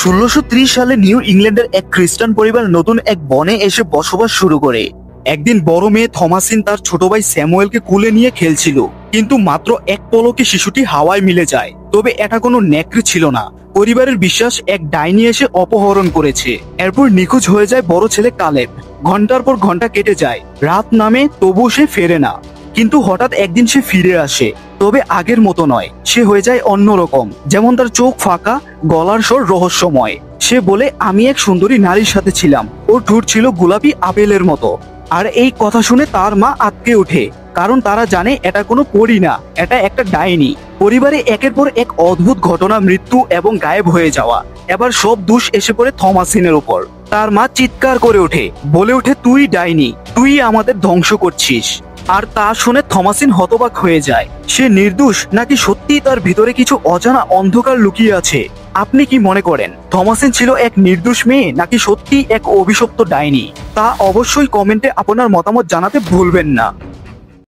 1630 সালে নিউ ইংল্যান্ডের এক খ্রিস্টান পরিবার নতুন এক বনে এসে বসবাস শুরু করে। একদিন বড় মেয়ে থমাসিন তার ছোট ভাই স্যামুয়েলকে কুলে নিয়ে খেলছিল, কিন্তু মাত্র এক পলকে শিশুটি হাওয়ায় মিলে যায়। তবে এটা কোনো নেকড়ে ছিল না। পরিবারের বিশ্বাস এক ডাইনি এসে অপহরণ করেছে। এরপর নিখোঁজ হয়ে যায় বড় ছেলে কালেব। ঘন্টার পর ঘন্টা কেটে যায়, রাত নামে, তবুও সে ফেরে না। কিন্তু হঠাৎ একদিন সে ফিরে আসে, তবে আগের মতো নয়। সে হয়ে যায় অন্যরকম। যেমন তার চোখ ফাঁকা, গলার স্বর রহস্যময়। সে বলে, আমি এক সুন্দরী নারীর সাথে ছিলাম, ওর ঠোঁট ছিল গোলাপি আপেলের মতো। আর এই কথা শুনে তার মা আঁতকে ওঠে, কারণ তারা জানে এটা কোনো পরী না, এটা একটা ডাইনি। পরিবারে একের পর এক অদ্ভুত ঘটনা, মৃত্যু এবং গায়েব হয়ে যাওয়া। এবার সব দোষ এসে পড়ে থমাসিনের উপর। তার মা চিৎকার করে ওঠে, বলে ওঠে, তুই ডাইনি, তুই আমাদের ধ্বংস করছিস। আর তা শুনে থমাসিন হতবাক হয়ে যায়। সে নির্দোষ নাকি সত্যি তার ভিতরে কিছু অজানা অন্ধকার লুকিয়ে আছে? আপনি কি মনে করেন, থমাসিন ছিল এক নির্দোষ মেয়ে নাকি সত্যি এক অভিশপ্ত ডাইনি? তা অবশ্যই কমেন্টে আপনার মতামত জানাতে ভুলবেন না।